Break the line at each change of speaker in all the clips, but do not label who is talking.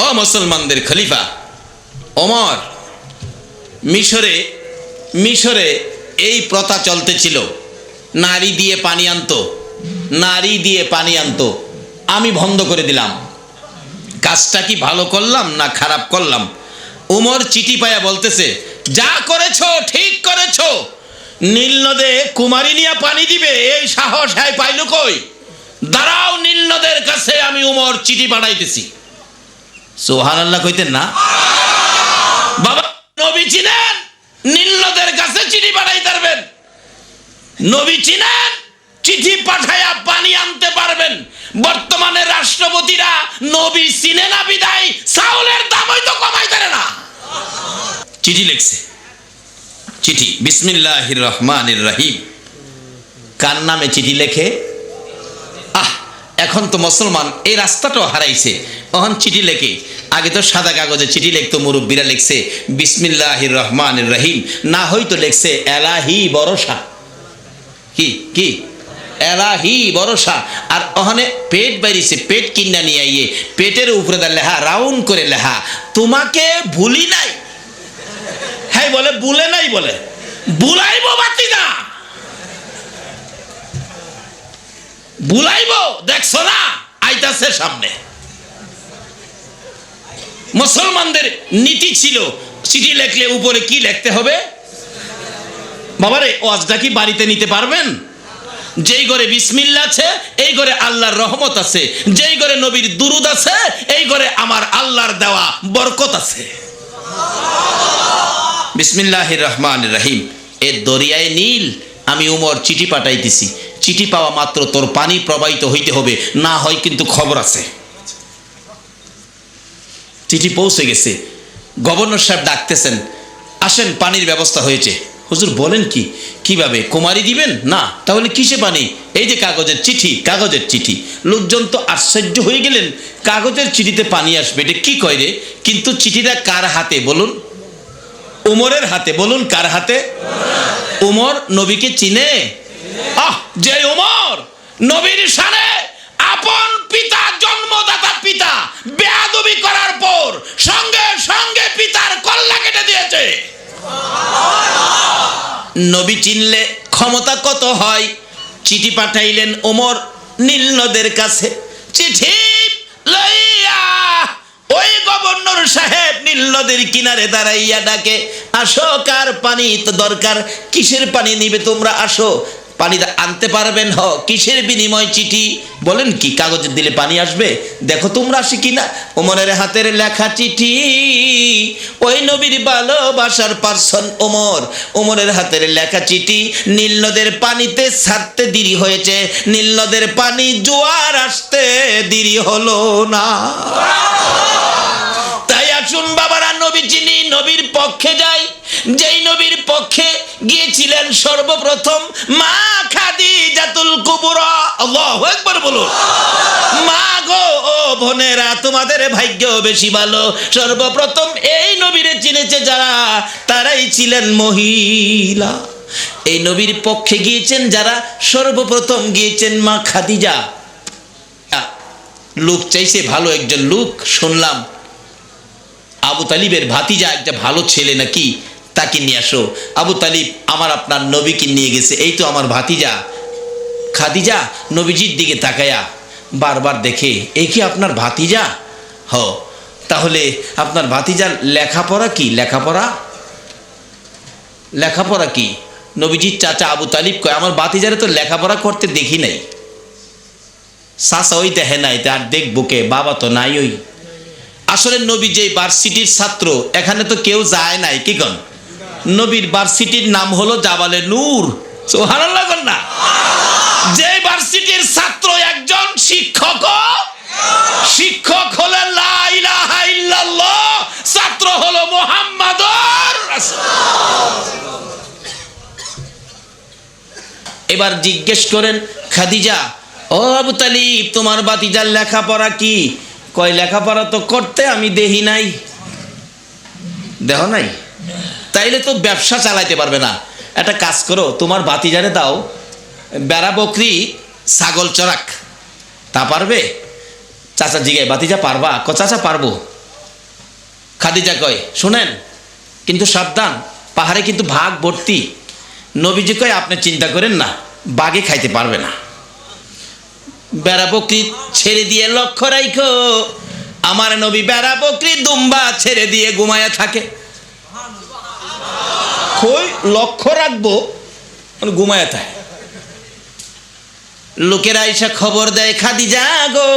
ও মুসলমানদের খলিফা ওমর, মিশরে এই প্রথা চলতেছিল, নারী দিয়ে পানি আনতো, আমি বন্ধ করে দিলাম। কাজটা কি ভালো করলাম না খারাপ করলাম? উমর চিঠি পায়া বলতেছে, যা করেছো ঠিক করেছো। নীল নদে কুমারী নিয়া পানি দিবে এই সাহস হ্যাঁ পাইল কই? দাঁড়াও, নীল নদের কাছে আমি উমর চিঠি পাঠাইতেছি। সুবহানাল্লাহ কইতেন না? বাবা নবী চিনেন, নীল নদের কাছে চিঠি পাঠাই পারবেন। নবী চিনেন, চিঠি পাঠায়া পানি আনতে পারবেন। বর্তমানে রাষ্ট্রপতিরা নবী চিনে না বিদায় চাউলের দামই তো কমাইতে না। চিঠি লিখছে, চিঠি বিসমিল্লাহির রহমানির রহিম। কার নামে চিঠি লেখে? এখন তো মুসলমান এই রাস্তাটাও হারাইছে, এখন চিঠি লেখে। আগে তো সাদা কাগজে চিঠি লিখতো, মুরব্বীরা লিখছে বিসমিল্লাহির রহমানির রহিম, না হয়তো লিখছে এলাহি ভরসা। কি এলাহি ভরসা। আর ওখানে পেট বাইরিছে, পেট কিনা নিয়ে আইয়ে পেটের উপরে লেখা, রাউন্ড করে লেখা, তোমাকে ভুলি নাই। হ্যাঁ বলে ভুলে নাই, বলে বুলাইবো বাতি না, বুলাইবো, দেখছো না আইতাছে সামনে। মুসলমানদের নীতি ছিল চিঠি লেখলে উপরে কি লিখতে হবে? বাবারে ওয়াজটা কি বাড়িতে নিতে পারবেন? যেই ঘরে বিসমিল্লাহ আছে এই ঘরে আল্লাহর রহমত আছে, যেই ঘরে নবীর দুরুদ আছে এই ঘরে আমার আল্লাহর দেওয়া বরকত আছে। বিসমিল্লাহির রহমানির রহিম। এ দরিয়ায় নীল আমি উমর চিঠি পাঠাইতেছি, চিঠি পাওয়া মাত্র তোর পানি প্রবাহিত হইতে হবে, না হয় কিন্তু খবর আছে। চিঠি পৌঁছে গেছে, গভর্নর সাহেব ডাকতেছেন, আসেন পানির ব্যবস্থা হয়েছে। হুজুর বলেন কি, কিভাবে? কুমারী দিবেন না? তাহলে কিসে পানি? এই যে কাগজের চিঠি। লোকজন তো আশ্চর্য হয়ে গেলেন, কাগজের চিঠিতে পানি আসবে, এটা কি কয় রে? কিন্তু চিঠিটা কার হাতে বলুন? উমরের হাতে। বলুন কার হাতে? উমর নবীকে চিনে? যে উমর নবীর শানে আপন পিতা, জন্মদাতা পিতা বেয়াদবি করার পর সঙ্গে সঙ্গে পিতার কল্লা কেটে দিয়েছে। নবী চিনলে ক্ষমতা কত হয়? চিঠি পাঠাইলেন ওমর নীল নদের কাছে। চিঠি লইয়া ওই গভর্নর সাহেব নীল নদের কিনারে দাঁড়াইয়া ডাকে, আসো, কার পানি তো দরকার? কিসের পানি নিবে তোমরা? আসো, পানিটা আনতে পারবেন? কিসের বিনিময় চিঠি? বলেন কি কাগজে দিলে পানি আসবে? দেখো তোমরা আসি কিনা। ওমরের হাতের লেখা চিঠি, ওই নবীর ভালোবাসার পার্সন ওমরের হাতের লেখা চিঠি। নীল নদের পানিতে ছাড়তে দেরি হয়েছে, নীল নদের পানি জোয়ার আসতে দেরি হলো না। তাই আসুন বাবারা, নবী চিনি, নবীর পক্ষে যাই। যেই নবীর পক্ষে গিয়েছিলেন সর্বপ্রথম মা খাদিজাতুল কুবরা। আল্লাহু আকবার বলুন। মা গো, ও বোনেরা, তোমাদের ভাগ্য বেশি ভালো। সর্বপ্রথম এই নবীরে চিনেছে যারা, তারাই ছিলেন মহিলা। এই নবীর পক্ষে গিয়েছেন যারা, সর্বপ্রথম গিয়েছেন মা খাদিজা। লোক চাইছে ভালো, একজন লোক শুনলাম আবু তালিবের ভাতিজা একটা ভালো ছেলে নাকি, তাকে নিয়ে আসো। আবু তালিব আমার আপনার নবীকে নিয়ে গেছে, এই তো আমার ভাতিজা। খাদিজা নবীজির দিকে তাকায়া বারবার দেখে, এই কি আপনার ভাতিজা? তাহলে আপনার ভাতিজার লেখাপড়া কি? লেখাপড়া কি? নবীজির চাচা আবু তালিব কয়, আমার ভাতিজারে তো লেখাপড়া করতে দেখি নাই। চাচা ওই দেখে নাই, তার দেখবো কে? বাবা তো নাই। ওই আসলে নবী যে ভার্সিটির ছাত্র, এখানে তো কেউ যায় নাই, কি কন? নবীর ভার্সিটির নাম হলো জাবালে নূর। সুবহানাল্লাহ কন না? যে ভার্সিটির ছাত্র একজন শিক্ষক হলো লা ইলাহা ইল্লাল্লাহ, ছাত্র হলো মুহাম্মাদুর রাসূলুল্লাহ। এবার জিজ্ঞেস করেন খাদিজা, ও আবু তালিব, তোমার ভাতিজার লেখাপড়া কি? কয়, লেখাপড়া তো করতে আমি দেখি নাই। দেহ নাই? তাইলে তো ব্যবসা চালাইতে পারবে না। একটা কাজ করো, তোমার ভাতিজারে দাও বেড়া বকরি ছাগল চড়াক, তা পারবে? চাচা জিগায়, ভাতিজা পারবা? চাচা পারবো। খাদিজা কয় শুনেন, কিন্তু সাবধান, পাহাড়ে কিন্তু ভাগ ভর্তি। নবীজি কয় আপনি চিন্তা করেন না, বাঘে খাইতে পারবে না। বেড়া বকরি ছেড়ে দিয়ে লক্ষ্য রাখো, আমার নবী বেড়া বকরি দুম্বা ছেড়ে দিয়ে ঘুমায়া থাকে। কই লক্ষ্য রাখবো, ঘুমায়া থাকে। লোকেরা এসে খবর দেয়, খাদিজা গো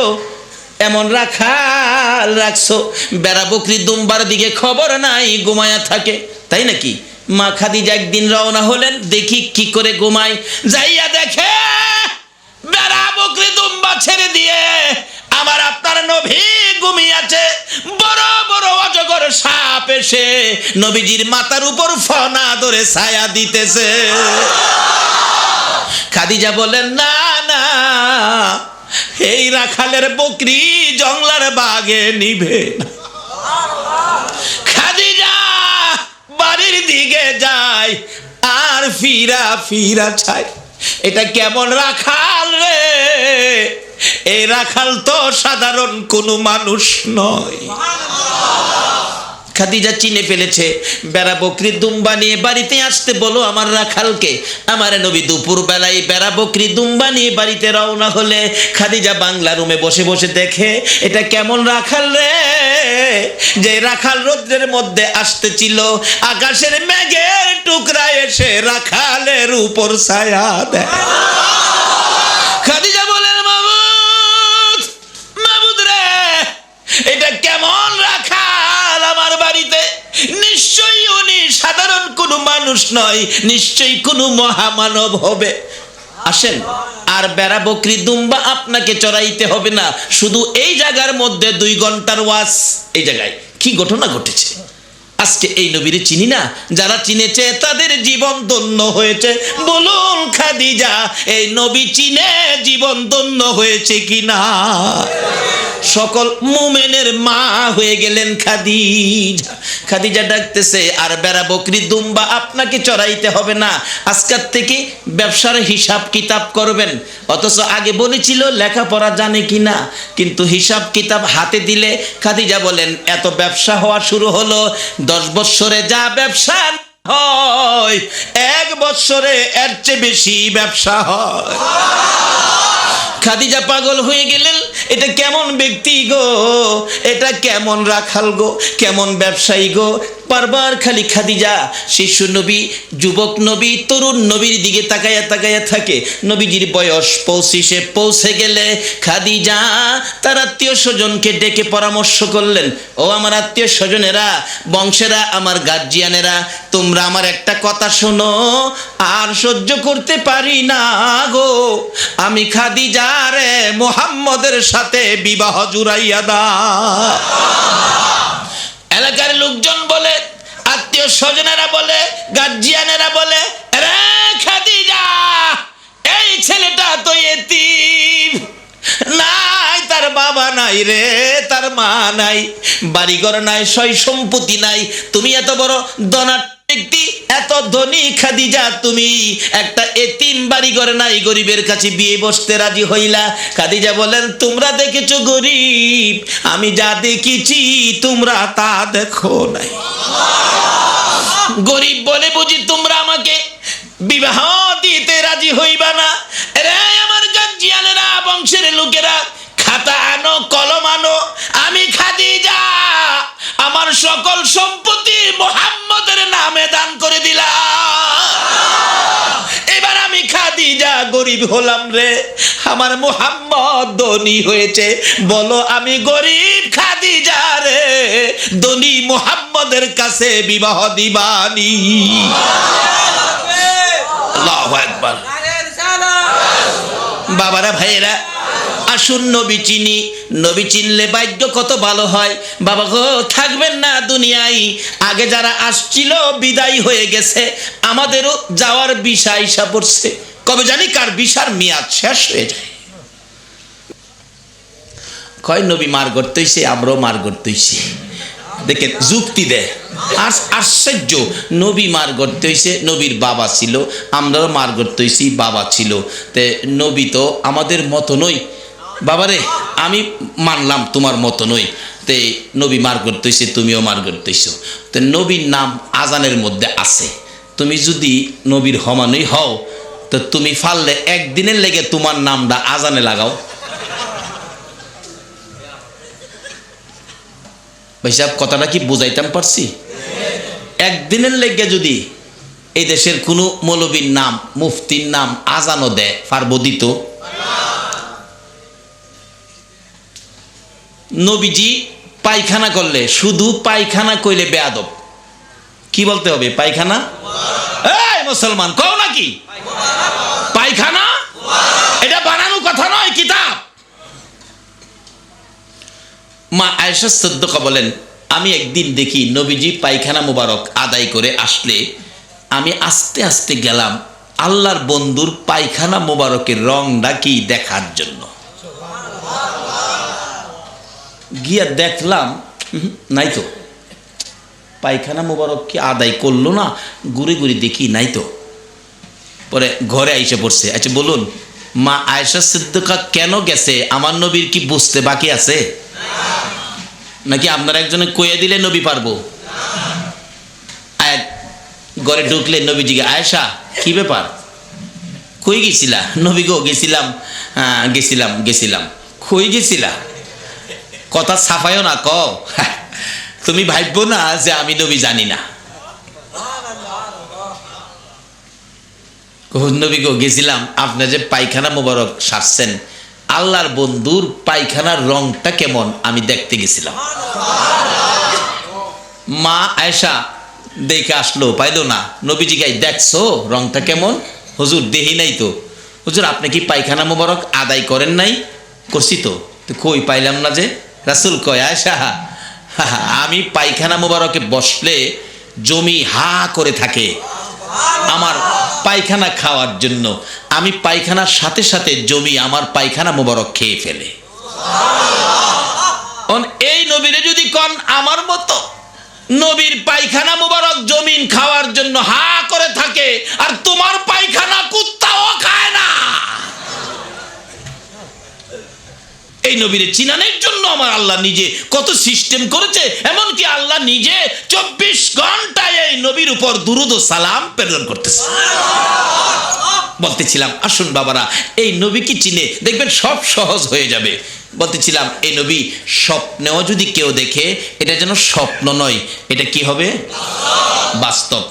এমন রাখাল রাখছো, বেড়া বকরি দুম্বার দিকে খবর নাই, ঘুমায়া থাকে। তাই নাকি? মা খাদিজা একদিন রওনা হলেন, দেখি কি করে ঘুমায়। যাইয়া দেখে বেড়া বকরি দুম্বা ছেড়ে দিয়ে আমার আপনার নবী ঘুমিয়েছে। বড় বড় অজগর সাপ এসে নবীজির মাথার উপর ফনা ধরে ছায়া দিতেছে। খাদিজা বলেন না না, এই রাখালের বকরি জংলার বাগে নিভে না। খাদিজা বাড়ির দিকে যায় আর ফিরা ফিরা চায়, এটা কেমন রাখাল রে? এই রাখাল তো সাধারণ কোনো মানুষ নয়। খাদিজা চিনে ফেলেছে। বেড়া বকরি দুম্বা নিয়ে বাড়িতে আসতে বলো আমার রাখালকে। আমার নবী দুপুর বেলায় বেড়া বকরি দুম্বা নিয়ে বাড়িতে রওনা হলে খাদিজা বাংলা রুমে বসে বসে দেখে, এটা কেমন রাখাল রে? যে রাখাল রৌদ্রের মধ্যে আসতেছিল, আকাশের মেঘের টুকরা এসে রাখালের উপর ছায়া দেয়। খাদিজা বলেন মাবুদ, মাবুদ রে, এটা কেমন রাখাল আমার বাড়িতে? নিশ্চয়ই উনি সাধারণ কোনো মানুষ নয়, নিশ্চয়ই কোনো মহামানব হবে। আসেন, আর বেড়া বকরি দুম্বা আপনাকে চড়াইতে হবে না, শুধু এই জায়গার মধ্যে 2 ঘন্টার ওয়াজ। এই জায়গায় কি ঘটনা ঘটেছে? আজকে এই নবীরে চিনি না, যারা চিনেছে তাদের জীবন ধন্য হয়েছে। বলুন খাদিজা, এই নবী চিনে জীবন ধন্য হয়েছে কিনা? সকল মুমিনের মা হয়ে গেলেন খাদিজা। খাদিজা ডাকতেছে, আর বেড়া বকরি দুম্বা আপনাকে চড়াইতে হবে না, আজকের থেকে ব্যবসার হিসাব কিতাব করবেন। অথচ আগে বলেছিল লেখাপড়া জানে কিনা, কিন্তু হিসাব কিতাব হাতে দিলে খাদিজা বলেন এত ব্যবসা হওয়া শুরু হলো। 10 বছরে যা ব্যবসা হয়, 1 বছরে এর চেয়ে বেশি ব্যবসা হয়। খাদিজা পাগল হয়ে গেলেন, এটা কেমন ব্যক্তি গো, এটা কেমন রাখাল গো, কেমন ব্যবসায়ী গো। বারবার খালি খাদিজা শিশু নবী, যুবক নবী, তরুণ নবীর দিকে তাকায়া তাকায়া থাকে। নবীজির বয়স 25-এ পৌঁছে গেলে খাদিজা তার আত্মীয় স্বজনকে ডেকে পরামর্শ করলেন, ও আমার আত্মীয় স্বজনেরা, বংশেরা, আমার গার্জিয়ানেরা, তোমরা আমার একটা কথা শোনো, আর সহ্য করতে পারি না গো, আমি খাদিজা রে মুহাম্মদের সাথে বিবাহ জুড়াইয়া দাও। এলাকার লোকজন বলে, আত্মীয় স্বজনেরা বলে, গার্জিয়ানেরা বলে, রে খাদিজা, এই ছেলেটা তো এতিম, নাই তার বাবা নাই রে, তার মা নাই, বাড়িঘর নাই, সয় সম্পত্তি নাই, তুমি এত বড় ধনাঢ্য ব্যক্তি, এত ধনী খাদিজা, তুমি একটা এতিম বাড়িঘর নাই গরিবের কাছে বিয়ে বসতে রাজি হইলা। খাদিজা বলেন, তোমরা দেখেছো গরিব, আমি যা দেখেছি তোমরা তা দেখো নাই। গরিব বলে বুঝি তোমরা আমাকে বিবাহ দিতে রাজি হইবা না? রে আমার গার্জিয়ানেরা, বংশের লোকেরা, খাতা আনো, কলম আনো, আমি খাদিজা আমার সকল সম্পত্তি মুহাম্মদের নামে দান করে দিলাম। এবার আমি খাদিজা গরিব হলাম রে, আমার মুহাম্মদ ধনী হয়েছে। বলো আমি গরিব খাদিজা রে ধনী মুহাম্মদের কাছে বিবাহ দিবানি? আল্লাহু আকবার। বাবারা, ভাইয়েরা, আসুন নবী চিনি। নবী চিনলে ভাগ্য কত ভালো হয়। বাবা গো, থাকবেন না দুনিয়ায়। আগে যারা আসছিল বিদায় হয়ে গেছে, আমাদেরও যাওয়ার ভিসা আইসা পড়ছে। কবে জানি কার ভিসার মেয়াদ শেষ হয়ে যায়। কয় নবী মার করতেইছে, আমরাও মার করতেইছি। দেখে যুক্তি দেয়, আশ্চর্য। নবী মার করতে হয়েছে, নবীর বাবা ছিল, আমরাও মার করতে হয়েছি, বাবা ছিল। তে নবী তো আমাদের মতো নই। বাবারে আমি মানলাম তোমার মতো নই, তে নবী মার করতেছে, তুমিও মার করতেছো, তো নবীর নাম আজানের মধ্যে আছে, তুমি যদি নবীর হমানই হও তো তুমি ফাললে একদিনের লেগে তোমার নামটা আজানে লাগাও। ভাই সাহেব কথাটা কি বুঝাইতাম পারছি? একদিনের লেগে যদি এই দেশের কোনো মৌলবীর নাম মুফতির নাম আজানও দেয়, পারবো দিত? নবীজি পায়খানা করলে শুধু পায়খানা কইলে বেয়াদব, কি বলতে হবে? পায়খানা। এই মুসলমান কও নাকি পায়খানা? এটা বানানো কথা নয়, কিতাব। মা আয়েশা সিদ্দিকা বলেন, আমি একদিন দেখি নবীজি পায়খানা মুবারক আদায় করে আসলে আমি আস্তে আস্তে গেলাম আল্লাহর বন্ধুর পায়খানা মুবারকের রংটা কি দেখার জন্য। গিয়া দেখলাম নাই তো, পায়খানা মুবারক কি আদায় করলো না, ঘুরে ঘুরে দেখি নাই তো। পরে ঘরে আইসে পড়ছে। আচ্ছা বলুন, মা আয়েশা সিদ্দিকা কেন গেছে? আমার নবীর কি বুঝতে বাকি আছে? নাকি আপনারা একজনে কয়ে দিলে নবী পারবো? ঘরে ঢুকলে নবীজিকে, আয়েশা কি ব্যাপার, কই গেছিলা? নবী গো গেছিলাম, গেছিলাম গেছিলাম। কই গেছিলা? কথা সাফায়ও না, কও। তুমি ভাববো না যে আমি নবী জানি না। নবী গো গেছিলাম, আপনি যে পায়খানা মোবারক সারছেন, আল্লাহর বন্ধুর পায়খানার রংটা কেমন আমি দেখতে গেছিলাম। মা আয়েশা দেখে আসলো, পাইলো না। নবীজি গাই দেখছো রংটা কেমন? হুজুর দেখি নাই তো। হুজুর আপনি কি পায়খানা মোবারক আদায় করেন নাই? করছি তো। কই পাইলাম না যে। রাসূল কয়, আয়েশা আমি পায়খানা মোবারকে বসলে জমি হা করে থাকে আমার পায়খানা খাওয়ার জন্য। আমি পায়খানার সাথে সাথে জমি আমার পায়খানা মোবারক খেয়ে ফেলে। এই নবীরে যদি কোন আমার মতো নবীর পায়খানা মোবারক জমিন খাওয়ার জন্য হা করে থাকে, আর তোমার পায়খানা কুত্তাও খায় না, এই নবীরে চিনানোর জন্য আমার আল্লাহ নিজে কত সিস্টেম করেছে। এমনকি আল্লাহ নিজে 24 ঘন্টায় এই নবীর উপর দুরূদ ও সালাম প্রেরণ করতেছে। বলতেছিলাম আসুন বাবারা, এই নবী কি চিনে দেখবেন সব সহজ হয়ে যাবে। বলতেছিলাম এই নবী স্বপ্নেও যদি কেউ দেখে, এটা যেন স্বপ্ন নয়, এটা কি হবে? বাস্তব।